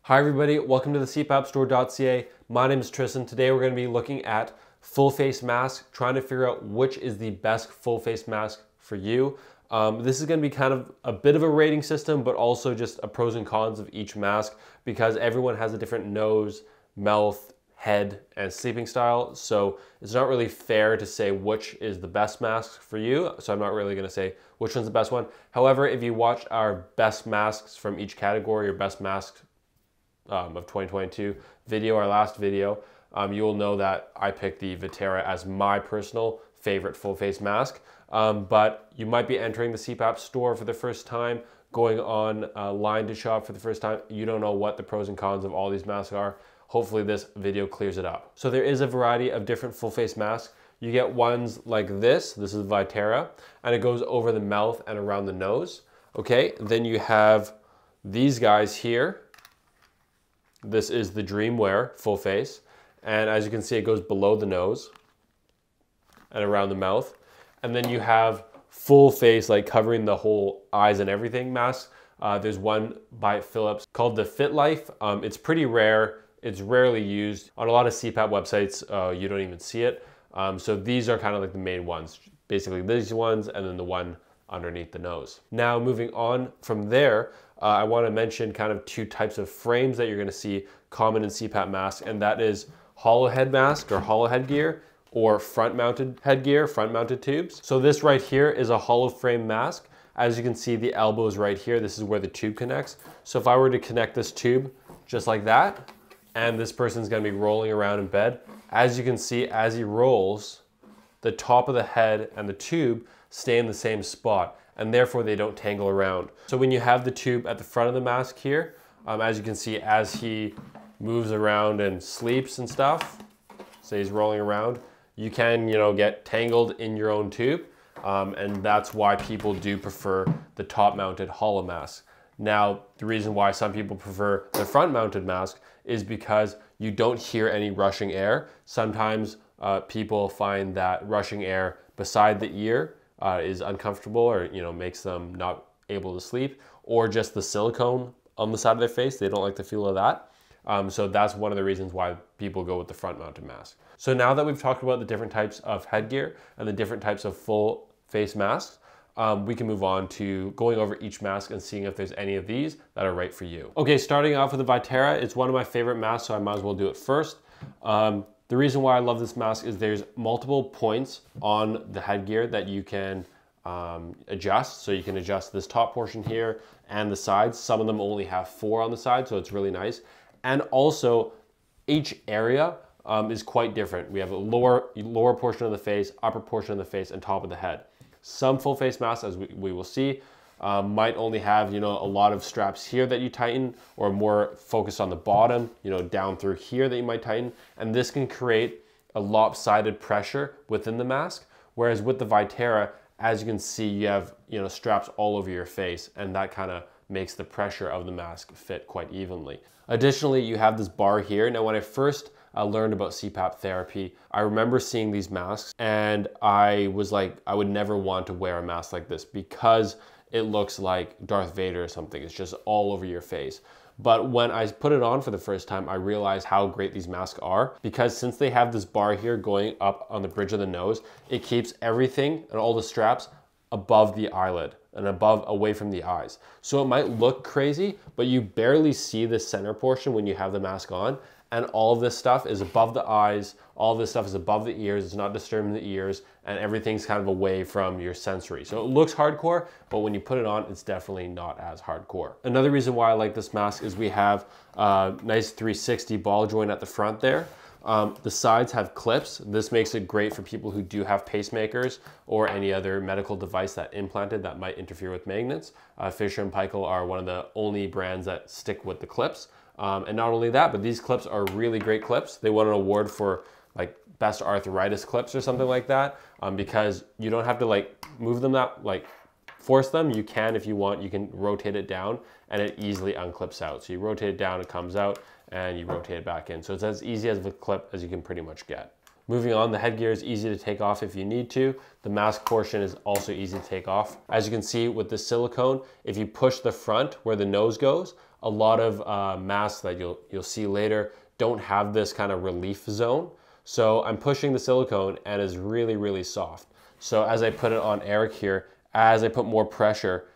Hi everybody, welcome to the CPAPstore.ca. My name is Tristan. Today we're going to be looking at full face masks, trying to figure out which is the best full face mask for you. This is going to be kind of a bit of a rating system, but also just a pros and cons of each mask because everyone has a different nose, mouth, head, and sleeping style. So it's not really fair to say which is the best mask for you. So I'm not really going to say which one's the best one. However, if you watch our best masks from each category or best masks of 2022 video, our last video, you will know that I picked the Vitera as my personal favorite full face mask. But you might be entering the CPAP store for the first time, going on line to shop for the first time. You don't know what the pros and cons of all these masks are. Hopefully this video clears it up. So there is a variety of different full face masks. You get ones like this is Vitera, and it goes over the mouth and around the nose. Okay, then you have these guys here. This is the DreamWear full face, and as you can see, it goes below the nose and around the mouth. And then you have full face, like covering the whole eyes and everything masks. There's one by Philips called the Fit Life. It's pretty rare. It's rarely used. On a lot of CPAP websites, you don't even see it. So these are kind of like the main ones. Basically these ones and then the one underneath the nose. Now moving on from there, I want to mention kind of two types of frames that you're going to see common in CPAP masks, and that is hollow head mask or hollow headgear, or front mounted headgear, front mounted tubes. So this right here is a hollow frame mask. As you can see, the elbow is right here. This is where the tube connects. So if I were to connect this tube just like that, and this person's going to be rolling around in bed, as you can see, as he rolls, the top of the head and the tube stay in the same spot, and therefore they don't tangle around. So when you have the tube at the front of the mask here, as you can see, as he moves around and sleeps and stuff, say he's rolling around, you can, get tangled in your own tube, and that's why people do prefer the top-mounted hollow mask. Now, the reason why some people prefer the front-mounted mask is because you don't hear any rushing air. Sometimes people find that rushing air beside the ear is uncomfortable, or makes them not able to sleep, or just the silicone on the side of their face. They don't like the feel of that. So that's one of the reasons why people go with the front mounted mask. So now that we've talked about the different types of headgear and the different types of full face masks, we can move on to going over each mask and seeing if there's any of these that are right for you. Okay, starting off with the Vitera, it's one of my favorite masks, so I might as well do it first. The reason why I love this mask is there's multiple points on the headgear that you can adjust. So you can adjust this top portion here and the sides. Some of them only have 4 on the side, so it's really nice. And also each area is quite different. We have a lower portion of the face, upper portion of the face, and top of the head. Some full face masks, as we will see, might only have a lot of straps here that you tighten, or more focused on the bottom, down through here that you might tighten, and this can create a lopsided pressure within the mask. Whereas with the Vitera, as you can see, you have straps all over your face, and that kind of makes the pressure of the mask fit quite evenly. Additionally, you have this bar here. Now, when I first learned about CPAP therapy, I remember seeing these masks, and I was like, I would never want to wear a mask like this because it looks like Darth Vader or something. It's just all over your face. But when I put it on for the first time, I realized how great these masks are, because since they have this bar here going up on the bridge of the nose, it keeps everything and all the straps above the eyelid and away from the eyes. So it might look crazy, but you barely see the center portion when you have the mask on. And all of this stuff is above the eyes, all of this stuff is above the ears, it's not disturbing the ears, and everything's kind of away from your sensory. So it looks hardcore, but when you put it on, it's definitely not as hardcore. Another reason why I like this mask is we have a nice 360 ball joint at the front there. The sides have clips. This makes it great for people who do have pacemakers or any other medical device that implanted that might interfere with magnets. Fisher & Paykel are one of the only brands that stick with the clips. And not only that, but these clips are really great clips. They won an award for like best arthritis clips or something like that, because you don't have to move them force them. You can, if you want, you can rotate it down and it easily unclips out. So you rotate it down, it comes out, and you rotate it back in. So it's as easy as a clip as you can pretty much get. Moving on, the headgear is easy to take off if you need to. The mask portion is also easy to take off. As you can see with the silicone, if you push the front where the nose goes, a lot of masks that you'll see later don't have this kind of relief zone. So I'm pushing the silicone and it's really, really soft. So as I put it on Eric here, as I put more pressure,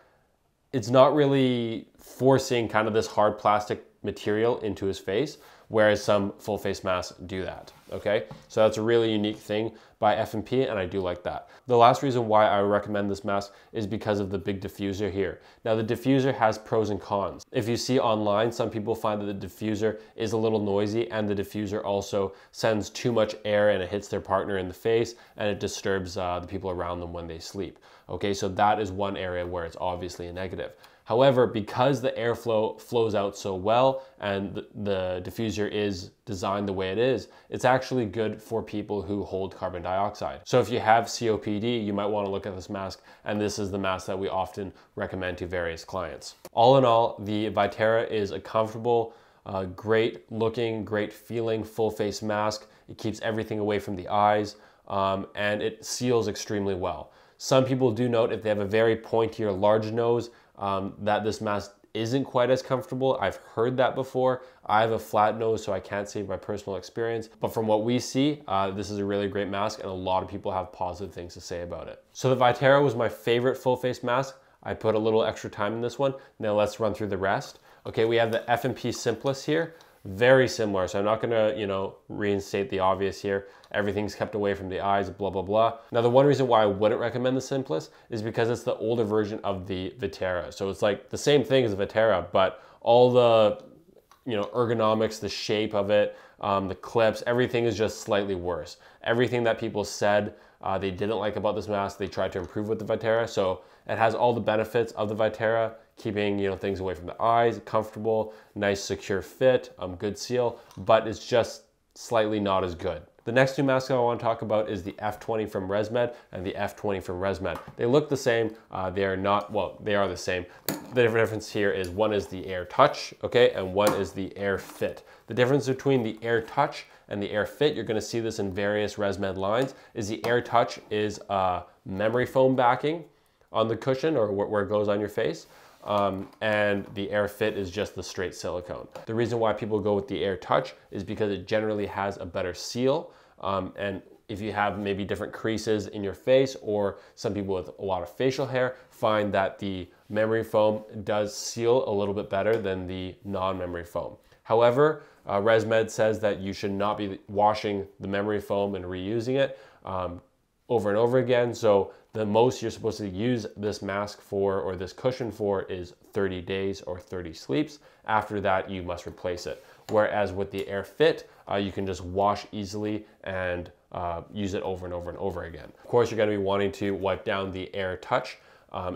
it's not really forcing kind of this hard plastic material into his face, whereas some full face masks do that, okay? So that's a really unique thing by F&P, and I do like that. The last reason why I recommend this mask is because of the big diffuser here. Now the diffuser has pros and cons. If you see online, some people find that the diffuser is a little noisy, and the diffuser also sends too much air and it hits their partner in the face and it disturbs the people around them when they sleep. Okay, so that is one area where it's obviously a negative. However, because the airflow flows out so well and the diffuser is designed the way it is, it's actually good for people who hold carbon dioxide. So if you have COPD, you might want to look at this mask, and this is the mask that we often recommend to various clients. All in all, the Vitera is a comfortable, great looking, great feeling full face mask. It keeps everything away from the eyes, and it seals extremely well. Some people do note if they have a very pointy or large nose, that this mask isn't quite as comfortable. I've heard that before. I have a flat nose, so I can't say by personal experience. But from what we see, this is a really great mask, and a lot of people have positive things to say about it. So the Vitera was my favorite full face mask. I put a little extra time in this one. Now let's run through the rest. Okay, we have the F&P Simplus here. Very similar, so I'm not gonna, reinstate the obvious here. Everything's kept away from the eyes, blah, blah, blah. Now, the one reason why I wouldn't recommend the Simplus is because it's the older version of the Vitera. So it's like the same thing as the Vitera, but all the, ergonomics, the shape of it, the clips, everything is just slightly worse. Everything that people said they didn't like about this mask, they tried to improve with the Vitera. So it has all the benefits of the Vitera, keeping things away from the eyes, comfortable, nice secure fit, good seal, but it's just slightly not as good. The next two masks I want to talk about is the F20 from ResMed and the F20 from ResMed. They look the same, they are not, well, they are the same. The difference here is one is the AirTouch, okay, and one is the AirFit. The difference between the AirTouch and the AirFit, you're gonna see this in various ResMed lines, is the AirTouch is memory foam backing on the cushion or where it goes on your face. And the AirFit is just the straight silicone. The reason why people go with the AirTouch is because it generally has a better seal. And if you have maybe different creases in your face, or some people with a lot of facial hair find that the memory foam does seal a little bit better than the non-memory foam. However, ResMed says that you should not be washing the memory foam and reusing it over and over again. So the most you're supposed to use this mask for, or this cushion for, is 30 days or 30 sleeps. After that, you must replace it. Whereas with the AirFit, you can just wash easily and use it over and over and over again. Of course, you're gonna be wanting to wipe down the AirTouch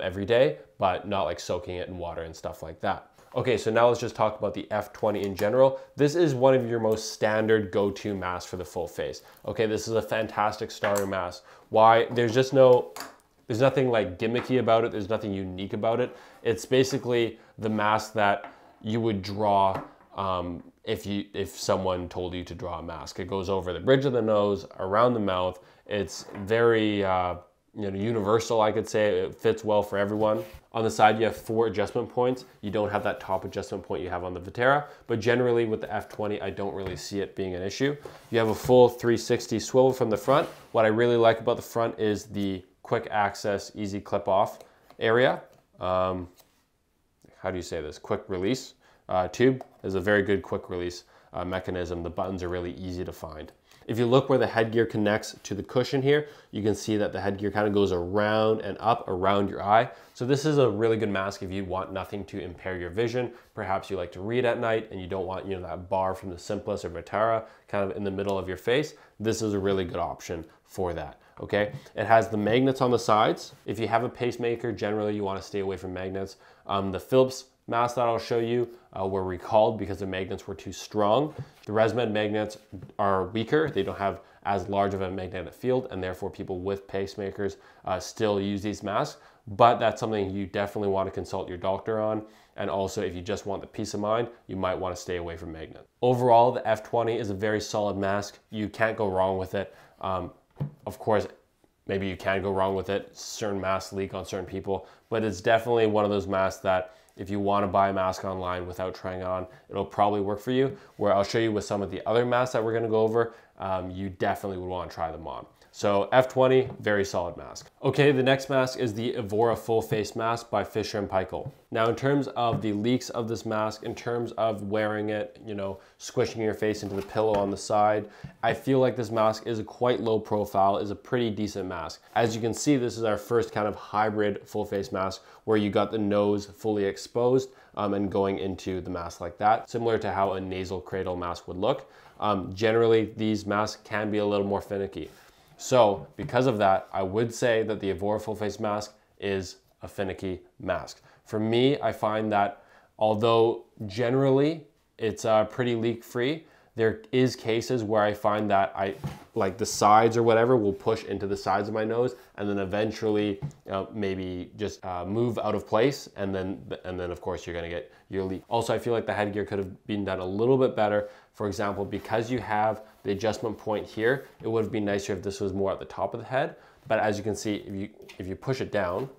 every day, but not like soaking it in water and stuff like that. Okay, so now let's just talk about the F20 in general. This is one of your most standard go-to masks for the full face. Okay, this is a fantastic starter mask. Why? There's nothing like gimmicky about it. There's nothing unique about it. It's basically the mask that you would draw if someone told you to draw a mask. It goes over the bridge of the nose, around the mouth. It's very universal, I could say. It fits well for everyone. On the side, you have 4 adjustment points. You don't have that top adjustment point you have on the Vitera, but generally with the F20, I don't really see it being an issue. You have a full 360 swivel from the front. What I really like about the front is the quick access, easy clip off area. How do you say this? Quick release tube is a very good quick release mechanism. The buttons are really easy to find. If you look where the headgear connects to the cushion here, you can see that the headgear kind of goes around and up around your eye. So this is a really good mask if you want nothing to impair your vision. Perhaps you like to read at night and you don't want that bar from the Simplus or Vitera kind of in the middle of your face. This is a really good option for that. Okay, it has the magnets on the sides. If you have a pacemaker, generally you want to stay away from magnets. The Philips masks that I'll show you were recalled because the magnets were too strong. The ResMed magnets are weaker. They don't have as large of a magnetic field, and therefore people with pacemakers still use these masks. But that's something you definitely want to consult your doctor on. And also, if you just want the peace of mind, you might want to stay away from magnets. Overall, the F20 is a very solid mask. You can't go wrong with it. Of course, maybe you can go wrong with it. Certain masks leak on certain people, but it's definitely one of those masks that if you want to buy a mask online without trying it on, it'll probably work for you. Where I'll show you with some of the other masks that we're going to go over, you definitely would want to try them on. So F20, very solid mask. Okay, the next mask is the Evora full face mask by Fisher & Paykel. Now in terms of the leaks of this mask, in terms of wearing it, you know, squishing your face into the pillow on the side, I feel like this mask is a quite low profile, is a pretty decent mask. As you can see, this is our first kind of hybrid full face mask where you got the nose fully exposed and going into the mask like that, similar to how a nasal cradle mask would look. Generally, these masks can be a little more finicky. So because of that, I would say that the Evora full face mask is a finicky mask. For me, I find that although generally it's pretty leak free, there is cases where I find that like the sides or whatever will push into the sides of my nose and then eventually maybe just move out of place, and then of course you're gonna get your leak. Also, I feel like the headgear could have been done a little bit better. For example, because you have the adjustment point here, it would have been nicer if this was more at the top of the head. But as you can see, if you push it down,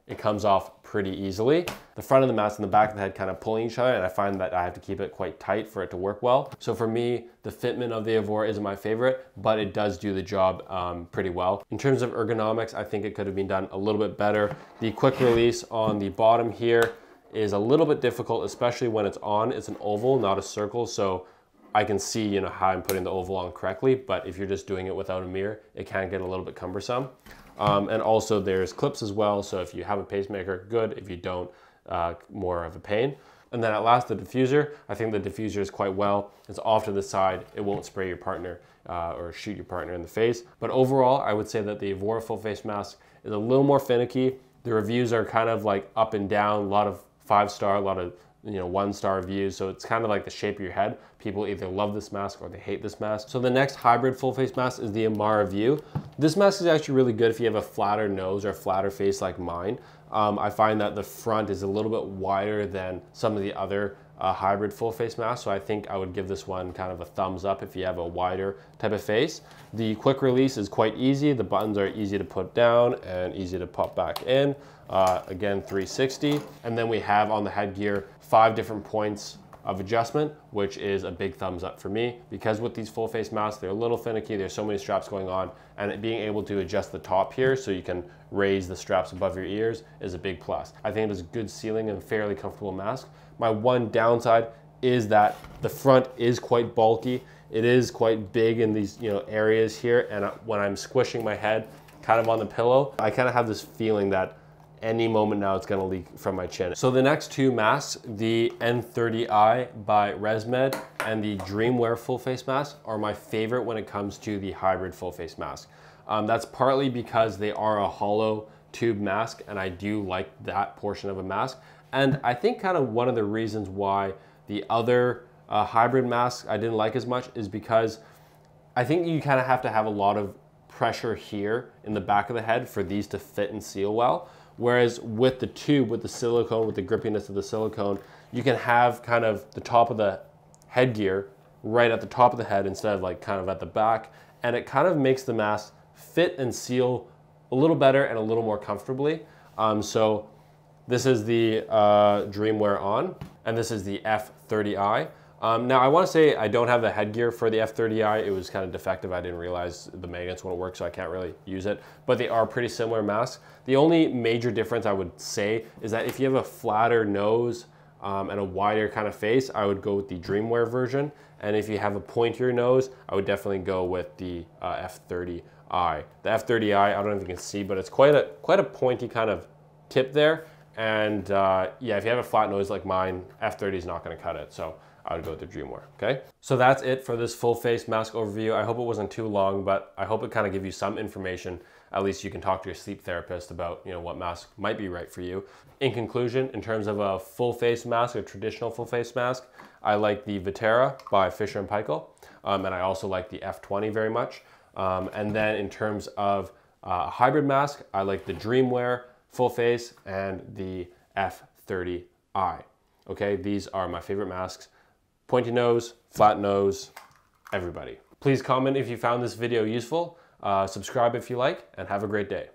it comes off pretty easily. The front of the mask and the back of the head kind of pulling each other, and I find that I have to keep it quite tight for it to work well. So for me, the fitment of the Evora isn't my favorite, but it does do the job pretty well. In terms of ergonomics, I think it could have been done a little bit better. The quick release on the bottom here is a little bit difficult, especially when it's on. It's an oval, not a circle, so I can see, you know, how I'm putting the oval on correctly, but if you're just doing it without a mirror, it can get a little bit cumbersome. And also there's clips as well, so if you have a pacemaker, good. If you don't, more of a pain. And then at last, the diffuser. I think the diffuser is quite well. It's off to the side. It won't spray your partner or shoot your partner in the face. But overall, I would say that the Evora full face mask is a little more finicky. The reviews are kind of like up and down, a lot of 5-star, a lot of 1-star reviews, so it's kind of like the shape of your head. People either love this mask or they hate this mask. So the next hybrid full face mask is the Amara View. This mask is actually really good if you have a flatter nose or a flatter face like mine. I find that the front is a little bit wider than some of the other hybrid full face masks, so I think I would give this one kind of a thumbs up if you have a wider type of face. The quick release is quite easy. The buttons are easy to put down and easy to pop back in. Again, 360. And then we have on the headgear 5 different points of adjustment, which is a big thumbs up for me, because with these full face masks, they're a little finicky. There's so many straps going on, and being able to adjust the top here so you can raise the straps above your ears is a big plus. I think it is a good ceiling and fairly comfortable mask. My one downside is that the front is quite bulky. It is quite big in these areas here, and when I'm squishing my head kind of on the pillow, I kind of have this feeling that any moment now it's gonna leak from my chin. So the next 2 masks, the N3Oi by ResMed and the DreamWear full face mask, are my favorite when it comes to the hybrid full face mask. That's partly because they are a hollow tube mask, and I do like that portion of a mask. And I think kind of one of the reasons why the other hybrid masks I didn't like as much is because I think you kind of have to have a lot of pressure here in the back of the head for these to fit and seal well. Whereas with the tube, with the silicone, with the grippiness of the silicone, you can have kind of the top of the headgear right at the top of the head instead of like kind of at the back. And it kind of makes the mask fit and seal a little better and a little more comfortably. So this is the DreamWear on, and this is the F3Oi. Now I want to say I don't have the headgear for the F3Oi. It was kind of defective. I didn't realize the magnets wouldn't work, so I can't really use it. But they are pretty similar masks. The only major difference I would say is that if you have a flatter nose and a wider kind of face, I would go with the DreamWear version. And if you have a pointier nose, I would definitely go with the F3Oi. The F3Oi, I don't know if you can see, but it's quite a pointy kind of tip there. And yeah, if you have a flat nose like mine, F30 is not going to cut it. So I would go with the DreamWear, okay? So that's it for this full face mask overview. I hope it wasn't too long, but I hope it kind of gives you some information. At least you can talk to your sleep therapist about what mask might be right for you. In conclusion, in terms of a full face mask, a traditional full face mask, I like the Vitera by Fisher & Paykel, and I also like the F20 very much. And then in terms of a hybrid mask, I like the DreamWear full face and the F3Oi. Okay, these are my favorite masks. Pointy nose, flat nose, everybody. Please comment if you found this video useful, subscribe if you like, and have a great day.